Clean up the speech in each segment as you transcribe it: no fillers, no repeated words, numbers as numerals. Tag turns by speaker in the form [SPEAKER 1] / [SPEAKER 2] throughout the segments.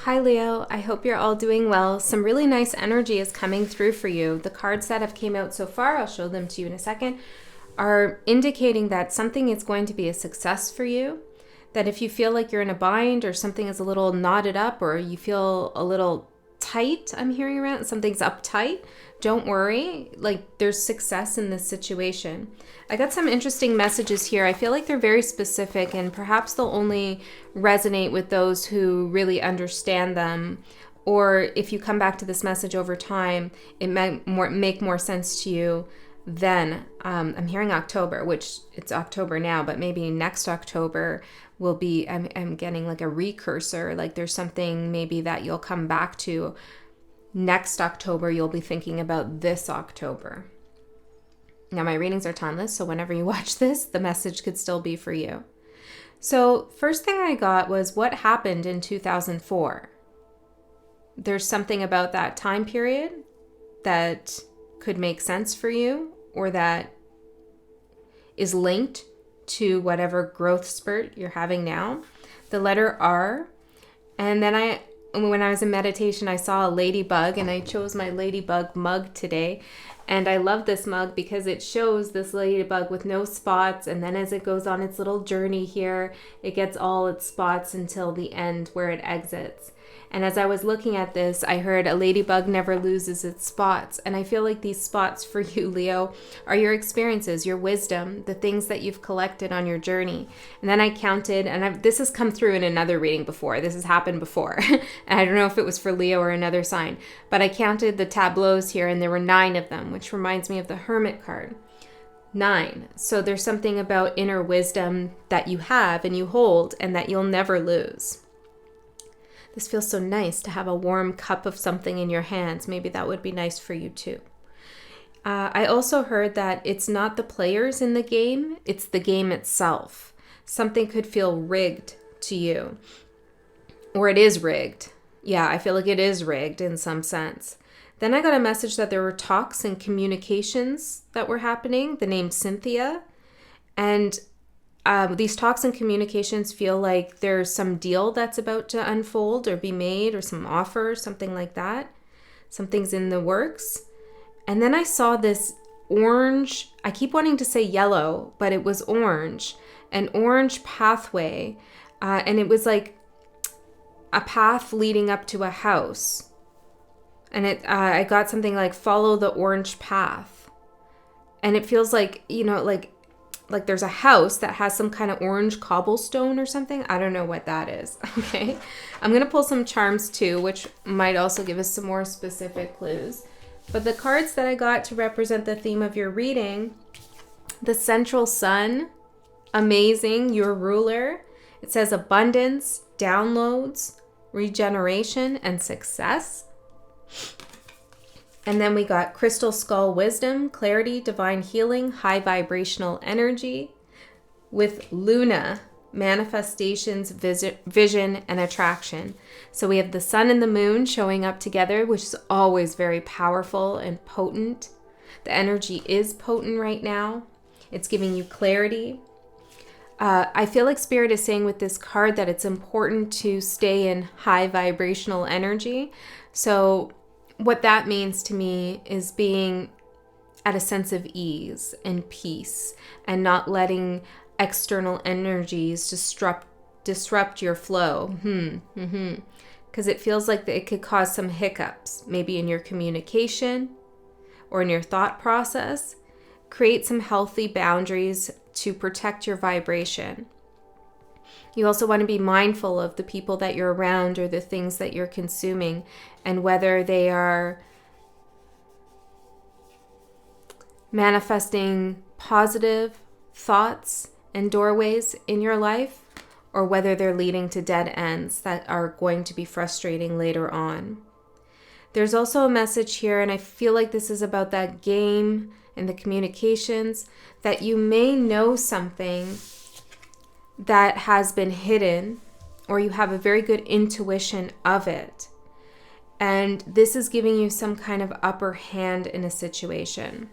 [SPEAKER 1] Hi Leo, I hope you're all doing well. Some really nice energy is coming through for you. The cards that have came out so far, I'll show them to you in a second, are indicating that something is going to be a success for you. That if you feel like you're in a bind or something is a little knotted up or you feel a little tight, I'm hearing around, something's uptight, don't worry. Like, there's success in this situation. I got some interesting messages here. I feel like they're very specific and perhaps they'll only resonate with those who really understand them. Or if you come back to this message over time, it might make more sense to you then. I'm hearing October, which it's October now, but maybe next October will be, I'm getting like a recursor, like there's something maybe that you'll come back to next October. You'll be thinking about this October. Now my readings are timeless, so whenever you watch this, the message could still be for you. So first thing I got was what happened in 2004. There's something about that time period that could make sense for you, or that is linked to whatever growth spurt you're having now. The letter R. And then when I was in meditation, I saw a ladybug, and I chose my ladybug mug today. And I love this mug because it shows this ladybug with no spots. And then as it goes on its little journey here, it gets all its spots until the end where it exits. And as I was looking at this, I heard a ladybug never loses its spots. And I feel like these spots for you, Leo, are your experiences, your wisdom, the things that you've collected on your journey. And then I counted, and this has come through in another reading before. This has happened before. And I don't know if it was for Leo or another sign, but I counted the tableaus here, and there were 9 of them, which reminds me of the Hermit card. 9. So there's something about inner wisdom that you have and you hold and that you'll never lose. This feels so nice to have a warm cup of something in your hands. Maybe that would be nice for you too. I also heard that it's not the players in the game, it's the game itself. Something could feel rigged to you. Or it is rigged. Yeah, I feel like it is rigged in some sense. Then I got a message that there were talks and communications that were happening, the name Cynthia. And these talks and communications feel like there's some deal that's about to unfold or be made, or some offer, something like that. Something's in the works. And then I saw this orange, I keep wanting to say yellow, but it was orange, an orange pathway. And it was like a path leading up to a house. And I got something like follow the orange path. And it feels like, like there's a house that has some kind of orange cobblestone or something. I don't know what that is. Okay. I'm going to pull some charms too, which might also give us some more specific clues. But the cards that I got to represent the theme of your reading, the central sun, amazing, your ruler. It says abundance, downloads, regeneration, and success. And then we got crystal skull wisdom, clarity, divine healing, high vibrational energy, with Luna, manifestations, vision, and attraction. So we have the sun and the moon showing up together, which is always very powerful and potent. The energy is potent right now. It's giving you clarity. I feel like Spirit is saying with this card that it's important to stay in high vibrational energy. So what that means to me is being at a sense of ease and peace and not letting external energies disrupt your flow. Because it feels like it could cause some hiccups, maybe in your communication or in your thought process. Create some healthy boundaries to protect your vibration. You also want to be mindful of the people that you're around or the things that you're consuming, and whether they are manifesting positive thoughts and doorways in your life, or whether they're leading to dead ends that are going to be frustrating later on. There's also a message here, and I feel like this is about that game and the communications, that you may know something that has been hidden, or you have a very good intuition of it. And this is giving you some kind of upper hand in a situation.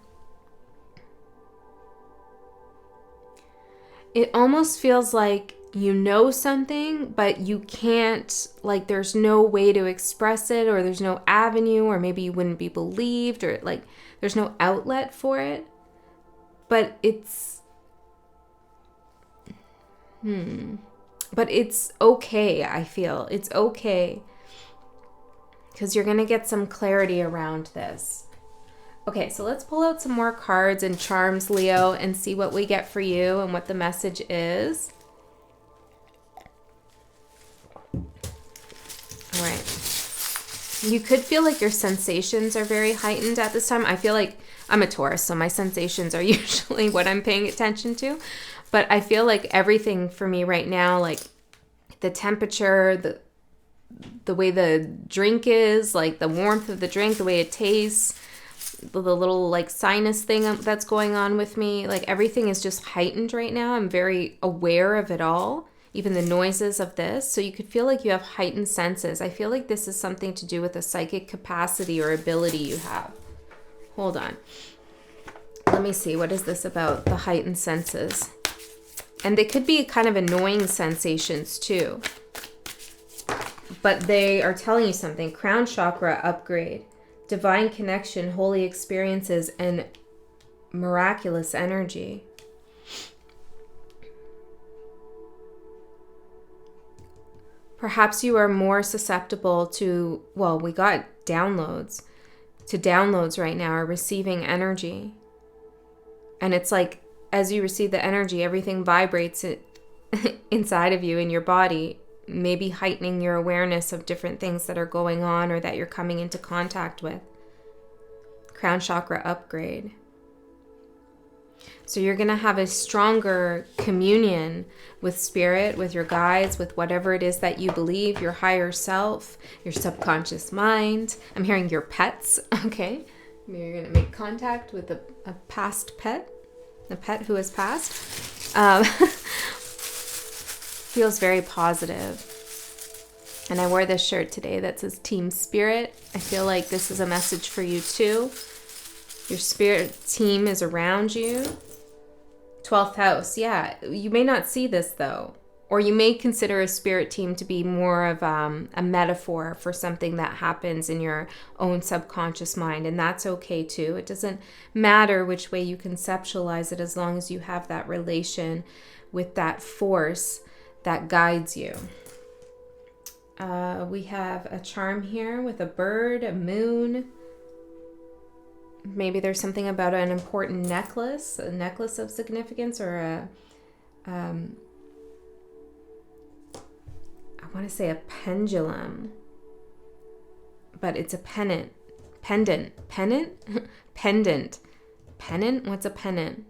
[SPEAKER 1] It almost feels like you know something, but you can't, like, there's no way to express it, or there's no avenue, or maybe you wouldn't be believed, or like there's no outlet for it. But it's okay. I feel it's okay, because you're gonna get some clarity around this. Okay, so let's pull out some more cards and charms, Leo, and see what we get for you and what the message is. All right. You could feel like your sensations are very heightened at this time. I feel like I'm a Taurus, so my sensations are usually what I'm paying attention to. But I feel like everything for me right now, like the temperature, the way the drink is, like the warmth of the drink, the way it tastes, the little like sinus thing that's going on with me, like everything is just heightened right now. I'm very aware of it all, even the noises of this. So you could feel like you have heightened senses. I feel like this is something to do with a psychic capacity or ability you have. Hold on. Let me see. What is this about? The heightened senses. And they could be kind of annoying sensations too. But they are telling you something. Crown chakra upgrade. Divine connection, holy experiences, and miraculous energy. Perhaps you are more susceptible to, well, we got downloads. To downloads right now, are receiving energy. And it's like, as you receive the energy, everything vibrates inside of you, in your body, maybe heightening your awareness of different things that are going on or that you're coming into contact with. Crown chakra upgrade. So you're going to have a stronger communion with spirit, with your guides, with whatever it is that you believe, your higher self, your subconscious mind. I'm hearing your pets, okay? Maybe you're going to make contact with a past pet, a pet who has passed. Feels very positive. And I wore this shirt today that says Team Spirit. I feel like this is a message for you too. Your spirit team is around you. 12th house, yeah. You may not see this though. Or you may consider a spirit team to be more of a metaphor for something that happens in your own subconscious mind. And that's okay too. It doesn't matter which way you conceptualize it, as long as you have that relation with that force that guides you. We have a charm here with a bird, a moon. Maybe there's something about an important necklace, a necklace of significance, or I want to say a pendulum, but it's a pendant. Pendant? Pendant. What's a pendant?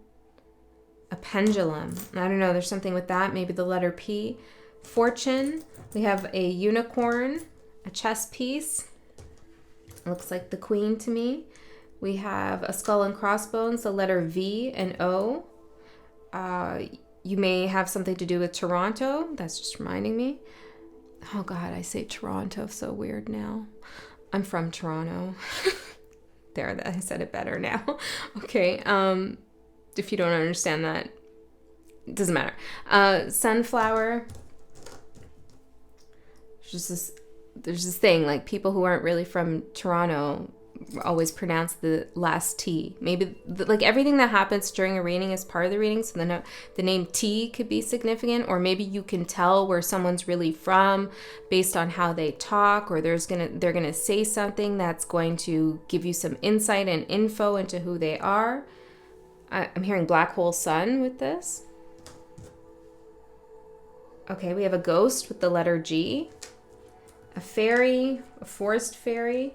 [SPEAKER 1] A pendulum. I don't know. There's something with that. Maybe the letter P. Fortune. We have a unicorn, a chess piece. Looks like the queen to me. We have a skull and crossbones, the letter V and O. You may have something to do with Toronto. That's just reminding me. Oh God, I say Toronto so weird now. I'm from Toronto. There, I said it better now. Okay, if you don't understand that, it doesn't matter. Sunflower. There's this thing, like people who aren't really from Toronto always pronounce the last T. Maybe like everything that happens during a reading is part of the reading, so the name T could be significant, or maybe you can tell where someone's really from based on how they talk, or they're gonna say something that's going to give you some insight and info into who they are. I'm hearing black hole sun with this. Okay, we have a ghost with the letter G, a fairy, a forest fairy,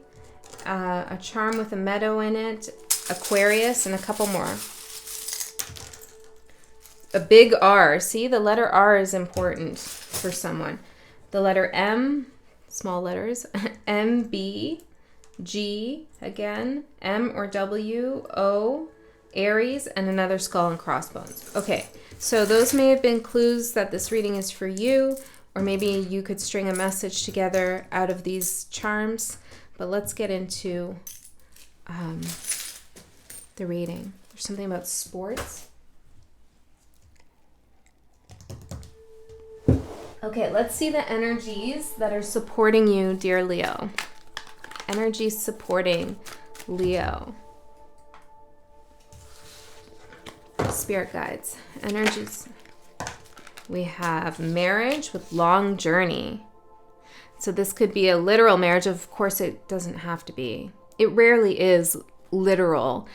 [SPEAKER 1] a charm with a meadow in it, Aquarius, and a couple more. A big R. See, the letter R is important for someone. The letter M, small letters, M, B, G, again, M or W, O, Aries, and another skull and crossbones. Okay, so those may have been clues that this reading is for you, or maybe you could string a message together out of these charms. But let's get into the reading. There's something about sports. Okay, let's see the energies that are supporting you, dear Leo. Energies supporting Leo. Spirit guides, energies. We have marriage with long journey. So this could be a literal marriage. Of course, it doesn't have to be. It rarely is literal.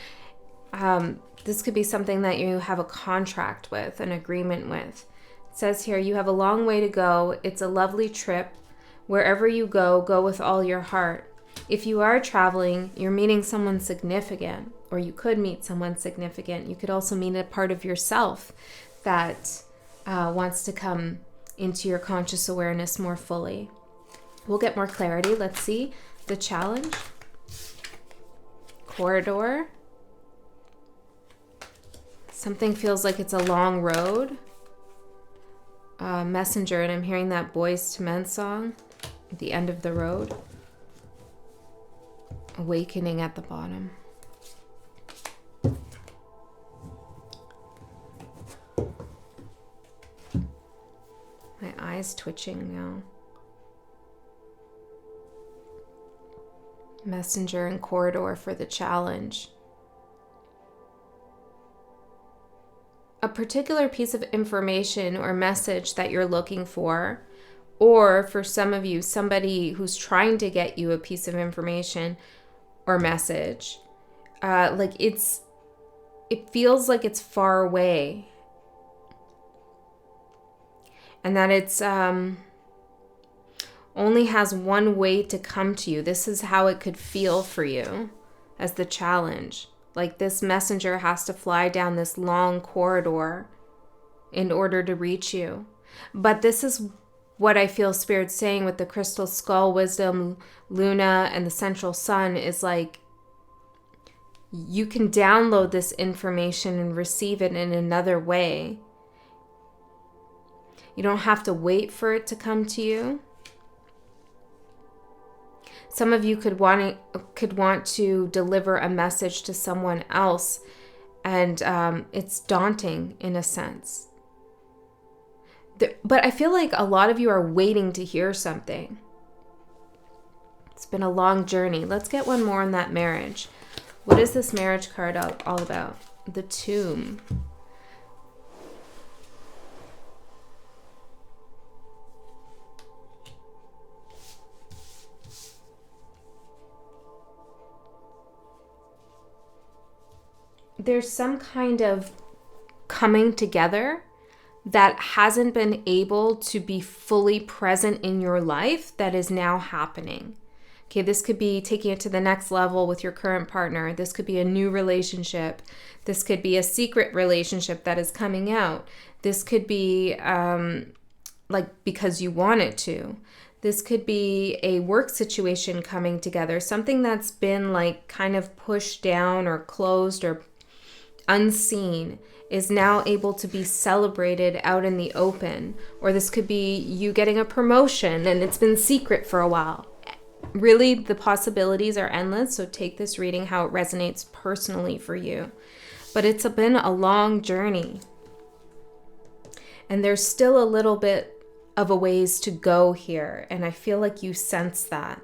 [SPEAKER 1] This could be something that you have a contract with, an agreement with. It says here, you have a long way to go. It's a lovely trip. Wherever you go, go with all your heart. If you are traveling, you're meeting someone significant, or you could meet someone significant. You could also meet a part of yourself that wants to come into your conscious awareness more fully. We'll get more clarity. Let's see the challenge. Corridor. Something feels like it's a long road. Messenger, and I'm hearing that Boys to Men song at the end of the road. Awakening at the bottom. My eyes twitching now. Messenger and corridor for the challenge. A particular piece of information or message that you're looking for, or for some of you, somebody who's trying to get you a piece of information or message, it feels like it's far away, and that it's only has one way to come to you. This is how it could feel for you as the challenge. Like this messenger has to fly down this long corridor in order to reach you. But this is what I feel Spirit saying with the crystal skull, wisdom, Luna, and the central sun is like, you can download this information and receive it in another way. You don't have to wait for it to come to you. Some of you could want to deliver a message to someone else, and it's daunting in a sense. But I feel like a lot of you are waiting to hear something. It's been a long journey. Let's get one more on that marriage. What is this marriage card all about? The Tomb. There's some kind of coming together that hasn't been able to be fully present in your life that is now happening. Okay, this could be taking it to the next level with your current partner. This could be a new relationship. This could be a secret relationship that is coming out. This could be because you want it to. This could be a work situation coming together, something that's been like kind of pushed down or closed or unseen is now able to be celebrated out in the open. Or this could be you getting a promotion and it's been secret for a while. Really, the possibilities are endless, so take this reading how it resonates personally for you. But it's been a long journey. And there's still a little bit of a ways to go here, and I feel like you sense that.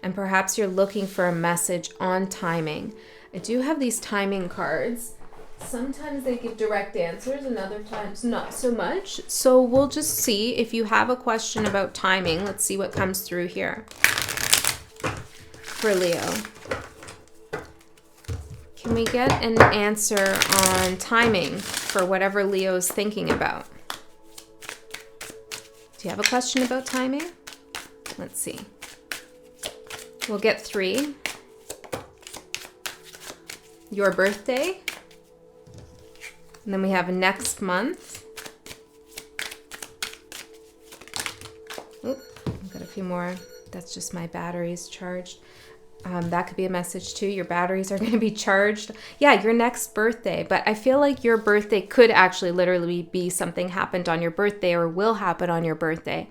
[SPEAKER 1] And perhaps you're looking for a message on timing. I do have these timing cards. Sometimes they give direct answers and other times not so much. So we'll just see. If you have a question about timing, let's see what comes through here for Leo. Can we get an answer on timing for whatever Leo's thinking about? Do you have a question about timing? Let's see. We'll get 3. Your birthday. And then we have next month. Oop, I've got a few more. That's just my batteries charged. That could be a message too. Your batteries are going to be charged. Yeah, your next birthday. But I feel like your birthday could actually literally be something happened on your birthday or will happen on your birthday.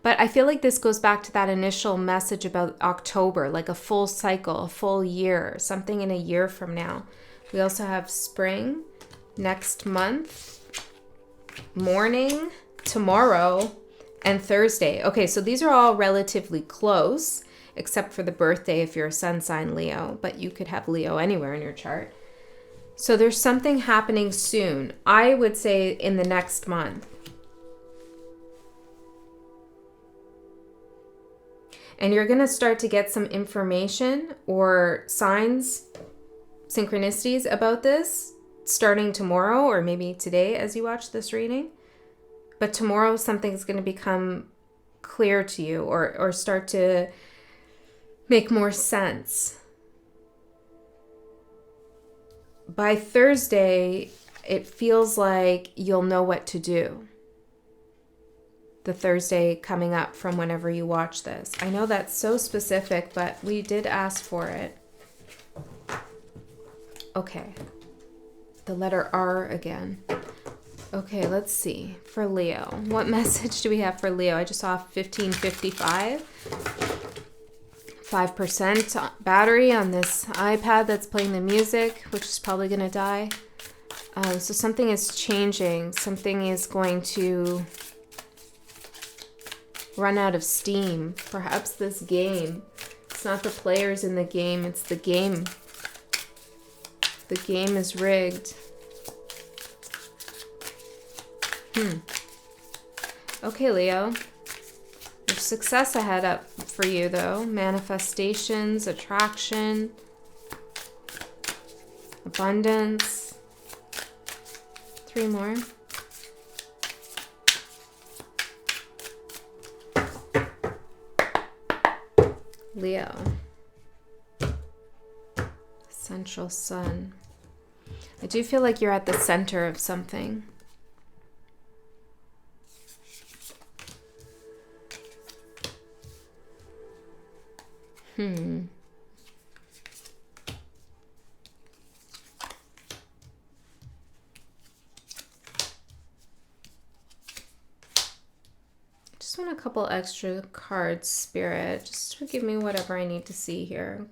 [SPEAKER 1] But I feel like this goes back to that initial message about October, like a full cycle, a full year, something in a year from now. We also have spring, next month, morning, tomorrow, and Thursday. Okay, so these are all relatively close, except for the birthday if you're a sun sign Leo, but you could have Leo anywhere in your chart. So there's something happening soon. I would say in the next month. And you're going to start to get some information or signs, synchronicities about this starting tomorrow, or maybe today as you watch this reading. But tomorrow something's going to become clear to you, or start to make more sense. By Thursday, it feels like you'll know what to do. The Thursday coming up from whenever you watch this. I know that's so specific, but we did ask for it. Okay. The letter R again. Okay, let's see. For Leo. What message do we have for Leo? I just saw 1555. 5% battery on this iPad that's playing the music, which is probably going to die. So something is changing. Something is going to run out of steam. Perhaps this game. It's not the players in the game, it's the game. The game is rigged. Okay, Leo. There's success ahead up for you, though. Manifestations, attraction, abundance. 3 more. Leo. Central sun. I do feel like you're at the center of something. Just want a couple extra cards, Spirit, just to give me whatever I need to see here.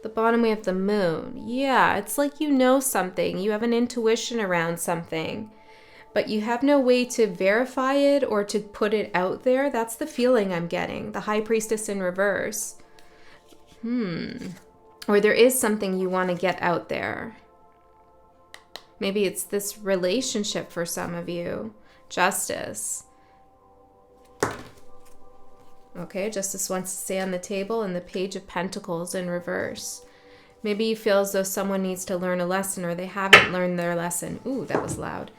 [SPEAKER 1] The bottom we have the moon. Yeah, it's like you know something. You have an intuition around something, but you have no way to verify it or to put it out there. That's the feeling I'm getting. The High Priestess in reverse. Or there is something you want to get out there. Maybe it's this relationship for some of you. Justice. Okay, Justice wants to stay on the table, and the Page of Pentacles in reverse. Maybe you feel as though someone needs to learn a lesson, or they haven't learned their lesson. Ooh, that was loud.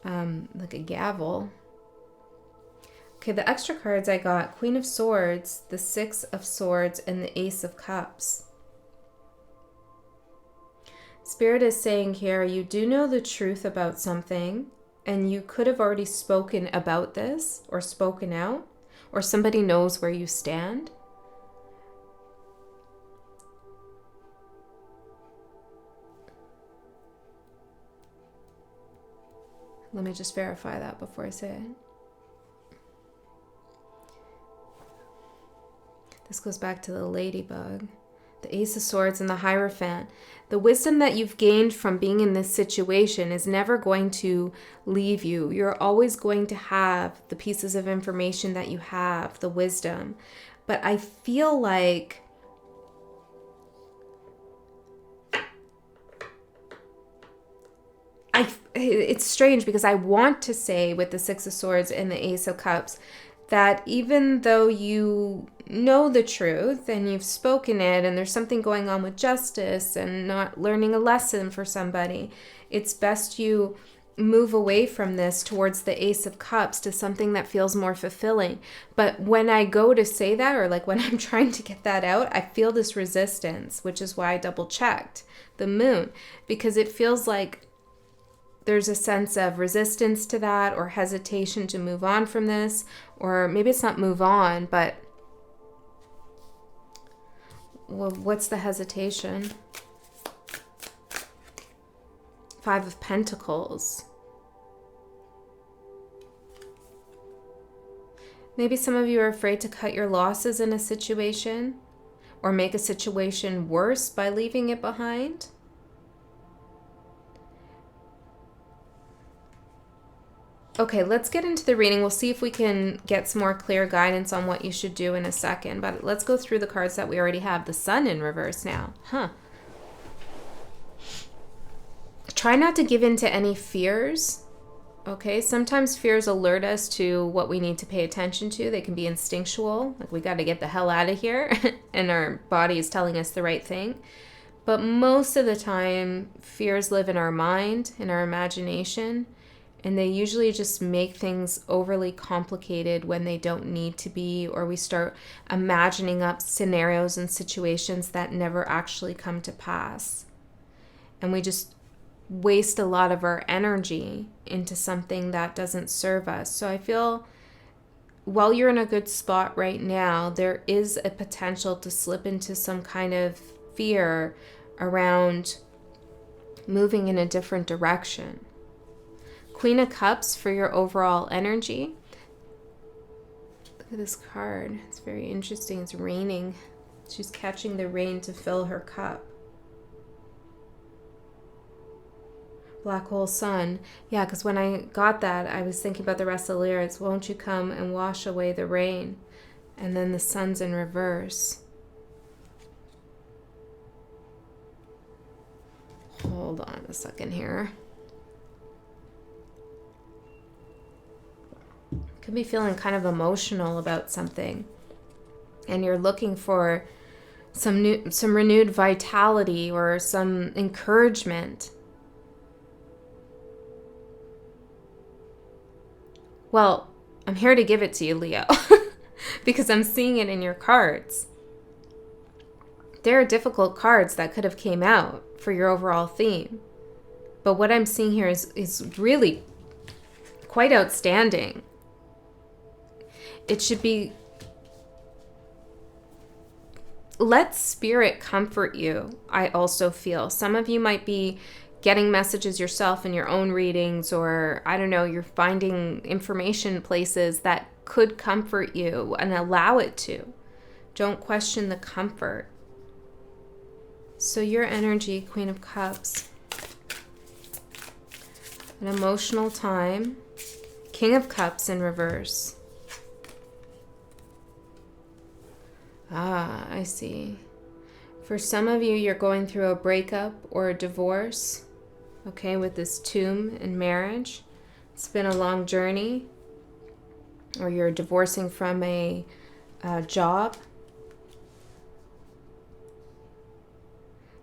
[SPEAKER 1] Like a gavel. Okay, the extra cards I got. Queen of Swords, the 6 of Swords, and the Ace of Cups. Spirit is saying here, you do know the truth about something, and you could have already spoken about this, or spoken out, or somebody knows where you stand. Let me just verify that before I say it. This goes back to the ladybug, the Ace of Swords, and the Hierophant. The wisdom that you've gained from being in this situation is never going to leave you. You're always going to have the pieces of information that you have, the wisdom. But I feel like it's strange, because I want to say with the 6 of Swords and the Ace of Cups that even though you know the truth and you've spoken it, and there's something going on with justice and not learning a lesson for somebody, it's best you move away from this towards the Ace of Cups to something that feels more fulfilling. But when I go to say that, or like when I'm trying to get that out, I feel this resistance, which is why I double checked the moon, because it feels like there's a sense of resistance to that, or hesitation to move on from this, or maybe it's not move on, but well, what's the hesitation? 5 of Pentacles. Maybe some of you are afraid to cut your losses in a situation, or make a situation worse by leaving it behind. Okay, let's get into the reading. We'll see if we can get some more clear guidance on what you should do in a second. But let's go through the cards that we already have. The Sun in reverse now. Try not to give in to any fears. Okay, sometimes fears alert us to what we need to pay attention to. They can be instinctual, like we got to get the hell out of here, and our body is telling us the right thing. But most of the time, fears live in our mind, in our imagination, and they usually just make things overly complicated when they don't need to be, or we start imagining up scenarios and situations that never actually come to pass. And we just waste a lot of our energy into something that doesn't serve us. So I feel while you're in a good spot right now, there is a potential to slip into some kind of fear around moving in a different direction. Queen of Cups for your overall energy. Look at this card. It's very interesting. It's raining. She's catching the rain to fill her cup. Black hole sun. Yeah, because when I got that, I was thinking about the rest of the lyrics. Won't you come and wash away the rain? And then the sun's in reverse. Hold on a second here. Could be feeling kind of emotional about something. And you're looking for some renewed vitality or some encouragement. Well, I'm here to give it to you, Leo, because I'm seeing it in your cards. There are difficult cards that could have came out for your overall theme. But what I'm seeing here is really quite outstanding. It should be, let spirit comfort you, I also feel. Some of you might be getting messages yourself in your own readings, or I don't know, you're finding information places that could comfort you, and allow it to. Don't question the comfort. So your energy, Queen of Cups, an emotional time, King of Cups in reverse. Ah, I see. For some of you, you're going through a breakup or a divorce. Okay, with this tomb in marriage. It's been a long journey. Or you're divorcing from a job.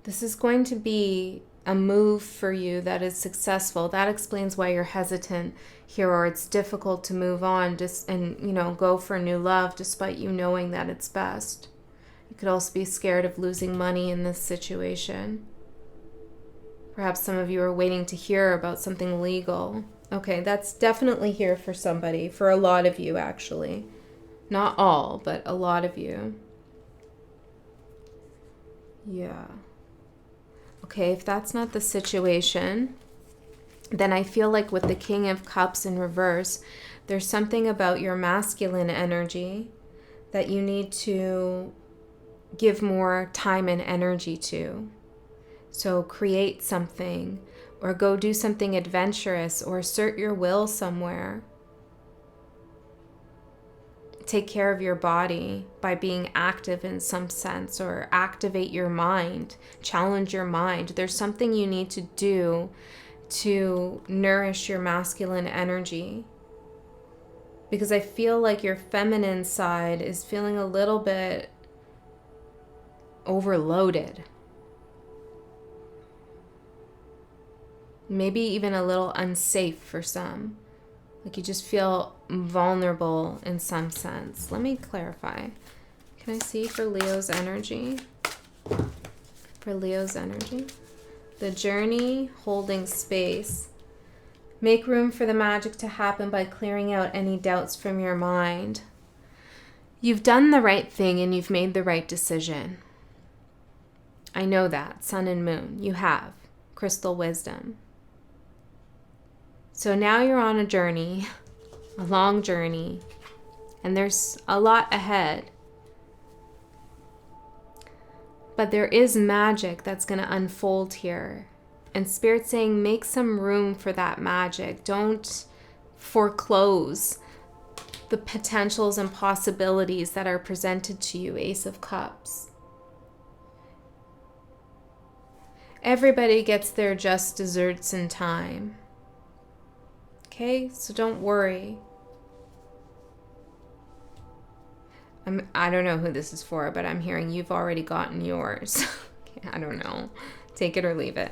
[SPEAKER 1] This is going to be a move for you that is successful. That explains why you're hesitant here, or it's difficult to move on and go for new love despite you knowing that it's best. You could also be scared of losing money in this situation. Perhaps some of you are waiting to hear about something legal. Okay, that's definitely here for somebody, for a lot of you actually. Not all, but a lot of you. Yeah. Okay, if that's not the situation, then I feel like with the King of Cups in reverse, there's something about your masculine energy that you need to give more time and energy to. So create something, or go do something adventurous, or assert your will somewhere. Take care of your body by being active in some sense, or activate your mind, challenge your mind. There's something you need to do to nourish your masculine energy. Because I feel like your feminine side is feeling a little bit overloaded. Maybe even a little unsafe for some. Like you just feel vulnerable in some sense. Let me clarify. Can I see for Leo's energy? For Leo's energy. The journey, holding space. Make room for the magic to happen by clearing out any doubts from your mind. You've done the right thing and you've made the right decision. I know that. Sun and moon. You have. Crystal wisdom. So now you're on a journey, a long journey, and there's a lot ahead. But there is magic that's going to unfold here. And Spirit's saying make some room for that magic. Don't foreclose the potentials and possibilities that are presented to you. Ace of Cups. Everybody gets their just desserts in time. Okay, so don't worry. I don't know who this is for, but I'm hearing you've already gotten yours. I don't know. Take it or leave it.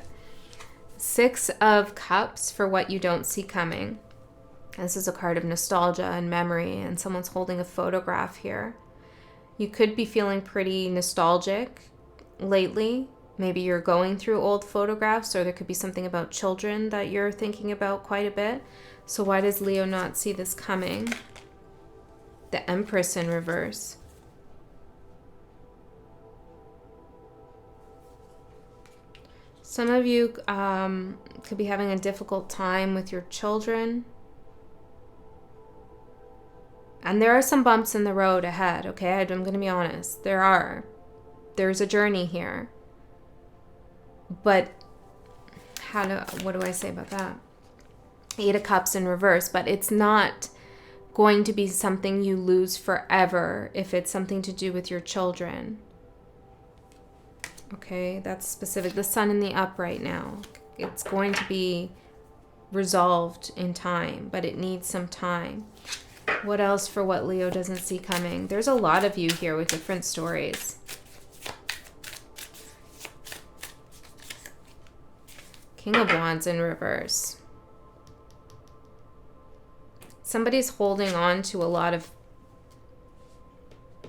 [SPEAKER 1] 6 of Cups for what you don't see coming. This is a card of nostalgia and memory, and someone's holding a photograph here. You could be feeling pretty nostalgic lately. Maybe you're going through old photographs, or there could be something about children that you're thinking about quite a bit. So why does Leo not see this coming? The Empress in reverse. Some of you could be having a difficult time with your children. And there are some bumps in the road ahead, okay? I'm going to be honest. There's a journey here. But what do I say about that? 8 of Cups in reverse, but it's not going to be something you lose forever if it's something to do with your children. Okay, that's specific. The Sun in the up right now. It's going to be resolved in time, but it needs some time. What else for what Leo doesn't see coming? There's a lot of you here with different stories. King of Wands in reverse. Somebody's holding on to a lot of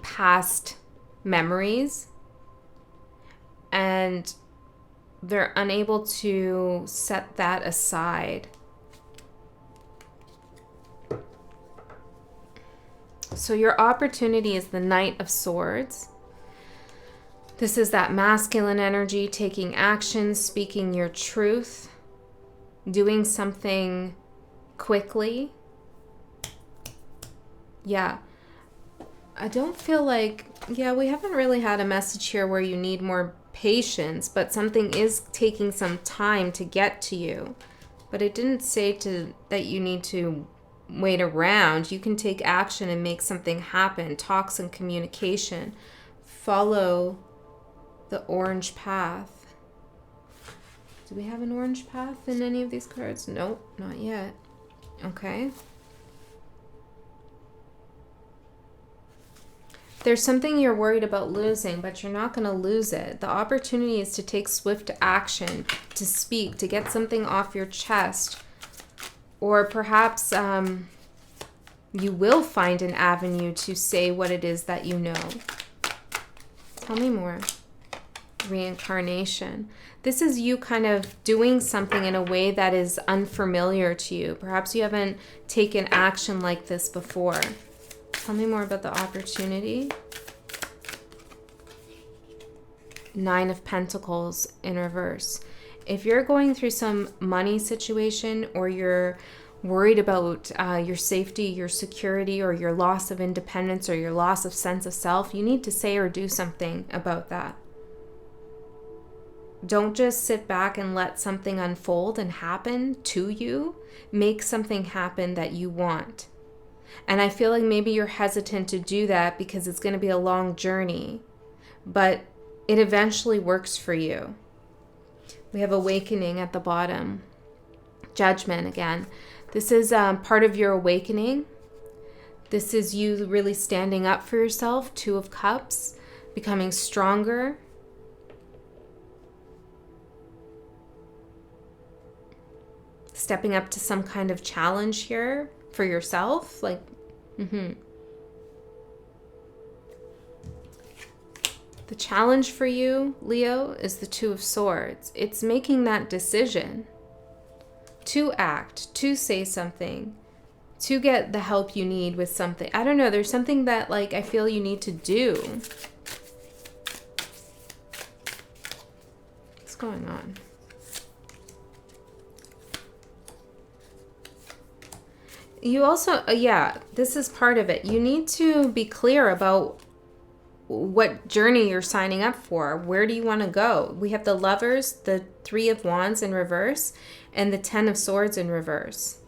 [SPEAKER 1] past memories, and they're unable to set that aside. So your opportunity is the Knight of Swords. This is that masculine energy, taking action, speaking your truth, doing something quickly. Yeah. I don't feel like, we haven't really had a message here where you need more patience, but something is taking some time to get to you. But it didn't say that you need to wait around. You can take action and make something happen. Talks and communication. Follow the orange path. Do we have an orange path in any of these cards? Nope, not yet. Okay. There's something you're worried about losing, but you're not going to lose it. The opportunity is to take swift action, to speak, to get something off your chest. Or perhaps you will find an avenue to say what it is that you know. Tell me more. Reincarnation. This is you kind of doing something in a way that is unfamiliar to you. Perhaps you haven't taken action like this before. Tell me more about the opportunity. 9 of Pentacles in reverse. If you're going through some money situation, or you're worried about your safety, your security, or your loss of independence, or your loss of sense of self, you need to say or do something about that. Don't just sit back and let something unfold and happen to you. Make something happen that you want. And I feel like maybe you're hesitant to do that because it's going to be a long journey, but it eventually works for you. We have awakening at the bottom. Judgment again. This is part of your awakening. This is you really standing up for yourself. 2 of Cups, becoming stronger. Stepping up to some kind of challenge here for yourself. Like, The challenge for you, Leo, is the 2 of Swords. It's making that decision to act, to say something, to get the help you need with something. I don't know. There's something that, like, I feel you need to do. What's going on? You also, this is part of it. You need to be clear about what journey you're signing up for. Where do you want to go? We have the Lovers, the 3 of Wands in reverse, and the 10 of Swords in reverse.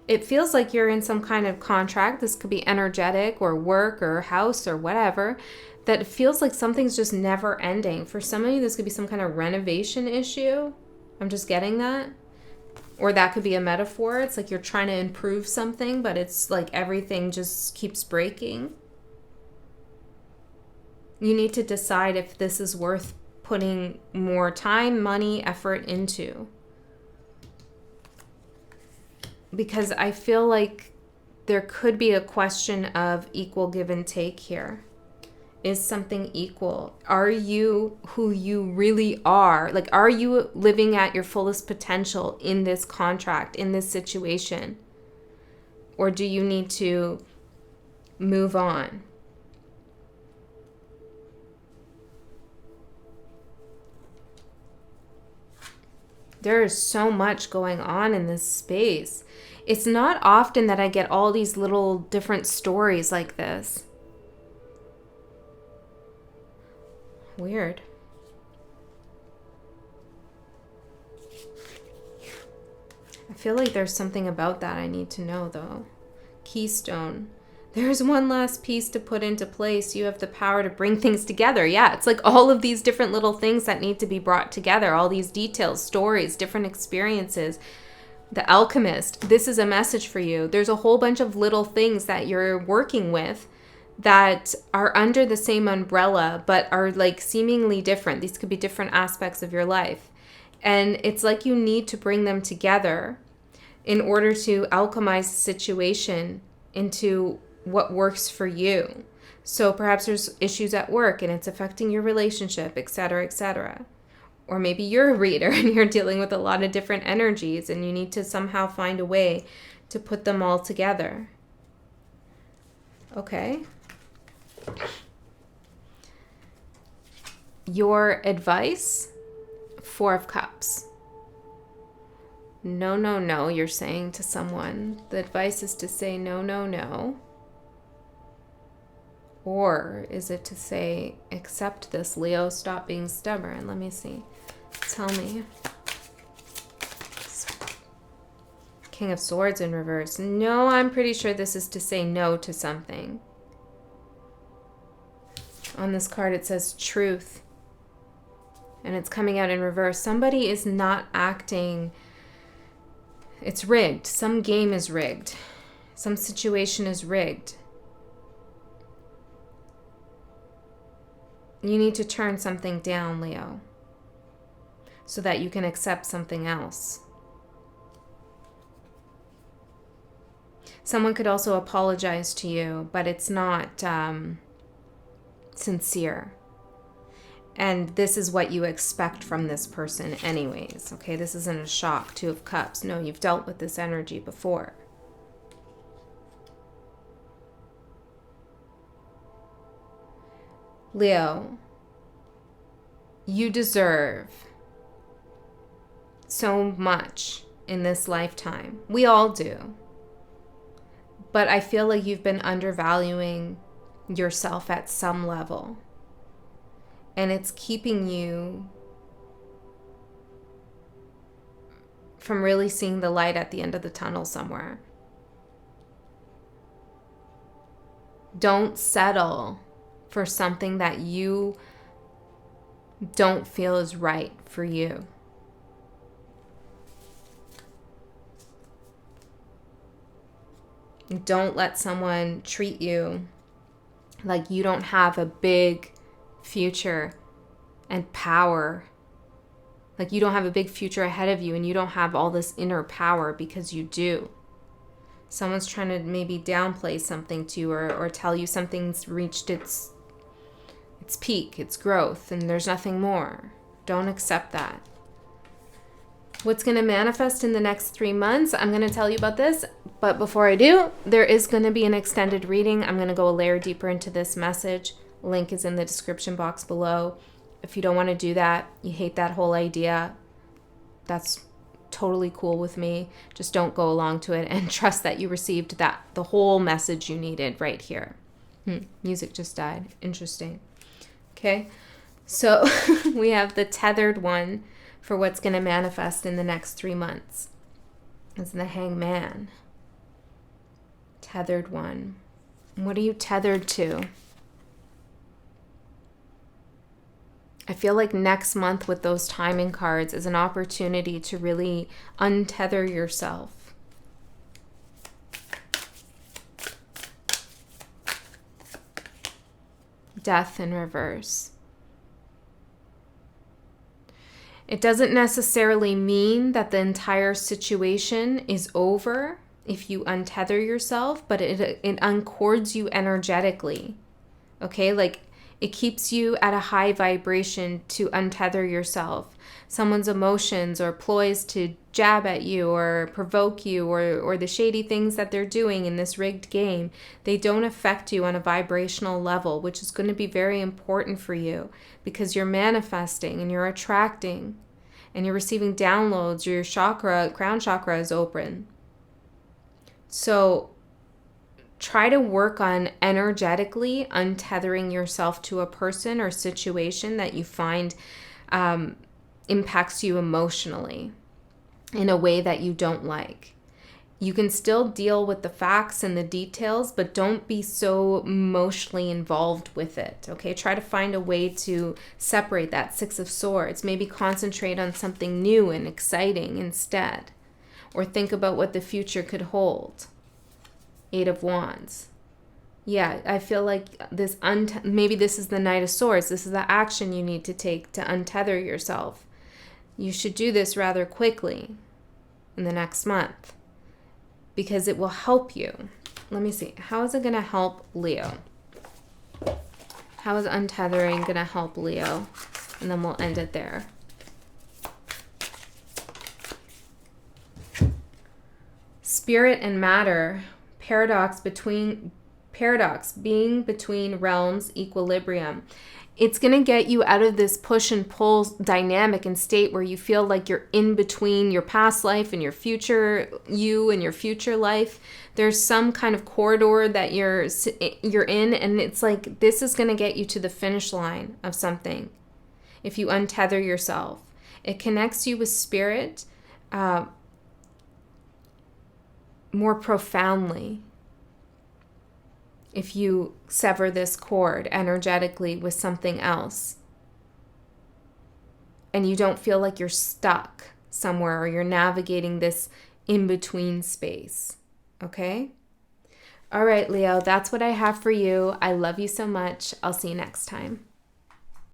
[SPEAKER 1] it feels like you're in some kind of contract. This could be energetic or work or house or whatever. That it feels like something's just never ending. For some of you, this could be some kind of renovation issue. I'm just getting that. Or that could be a metaphor. It's like you're trying to improve something, but it's like everything just keeps breaking. You need to decide if this is worth putting more time, money, effort into. Because I feel like there could be a question of equal give and take here. Is something equal? Are you who you really are? Like, are you living at your fullest potential in this contract, in this situation? Or do you need to move on? There is so much going on in this space. It's not often that I get all these little different stories like this. Weird. I feel like there's something about that I need to know, though. Keystone. There's one last piece to put into place. You have the power to bring things together. Yeah, it's like all of these different little things that need to be brought together. All these details, stories, different experiences. The Alchemist. This is a message for you. There's a whole bunch of little things that you're working with that are under the same umbrella, but are like seemingly different. These could be different aspects of your life. And it's like you need to bring them together in order to alchemize the situation into what works for you. So perhaps there's issues at work and it's affecting your relationship, etc., etc. Or maybe you're a reader and you're dealing with a lot of different energies and you need to somehow find a way to put them all together. Okay. Your advice, 4 of Cups. No, no, no, you're saying to someone. The advice is to say no, no, no. Or is it to say, accept this, Leo, stop being stubborn? Let me see. Tell me. King of Swords in reverse. No, I'm pretty sure this is to say no to something. On this card, it says truth. And it's coming out in reverse. Somebody is not acting. It's rigged. Some game is rigged. Some situation is rigged. You need to turn something down, Leo, so that you can accept something else. Someone could also apologize to you, but it's not sincere. And this is what you expect from this person anyways, okay? This isn't a shock. 2 of Cups. No, you've dealt with this energy before. Leo, you deserve so much in this lifetime. We all do. But I feel like you've been undervaluing yourself at some level. And it's keeping you from really seeing the light at the end of the tunnel somewhere. Don't settle for something that you don't feel is right for you. Don't let someone treat you like you don't have a big future and power. Like you don't have a big future ahead of you and you don't have all this inner power, because you do. Someone's trying to maybe downplay something to you, or tell you something's reached its peak, its growth, and there's nothing more. Don't accept that. What's going to manifest in the next 3 months? I'm going to tell you about this, but before I do, there is going to be an extended reading. I'm going to go a layer deeper into this message. Link is in the description box below. If you don't want to do that, you hate that whole idea, that's totally cool with me. Just don't go along to it and trust that you received the whole message you needed right here. Music just died. Interesting. Okay, so we have the tethered one for what's going to manifest in the next 3 months. It's the Hangman. Tethered one. What are you tethered to? I feel like next month with those timing cards is an opportunity to really untether yourself. Death in reverse. It doesn't necessarily mean that the entire situation is over if you untether yourself, but it uncords you energetically. Okay, like it keeps you at a high vibration to untether yourself. Someone's emotions or ploys to jab at you or provoke you or the shady things that they're doing in this rigged game, they don't affect you on a vibrational level, which is going to be very important for you because you're manifesting and you're attracting and you're receiving downloads. Your chakra, crown chakra is open. So try to work on energetically untethering yourself to a person or situation that you find impacts you emotionally in a way that you don't like. You can still deal with the facts and the details, but don't be so emotionally involved with it, okay? Try to find a way to separate that. Six of Swords. Maybe concentrate on something new and exciting instead. Or think about what the future could hold. Eight of Wands. Yeah, I feel like this, maybe this is the Knight of Swords. This is the action you need to take to untether yourself. You should do this rather quickly in the next month because it will help you. Let me see. How is it going to help Leo? How is untethering going to help Leo? And then we'll end it there. Spirit and matter. Paradox being between realms, equilibrium. It's going to get you out of this push and pull dynamic and state where you feel like you're in between your past life and your future you and your future life. There's some kind of corridor that you're in, and it's like this is going to get you to the finish line of something if you untether yourself. It connects you with spirit more profoundly if you sever this cord energetically with something else and you don't feel like you're stuck somewhere or you're navigating this in-between space. Okay? All right, Leo, that's what I have for you. I love you so much. I'll see you next time.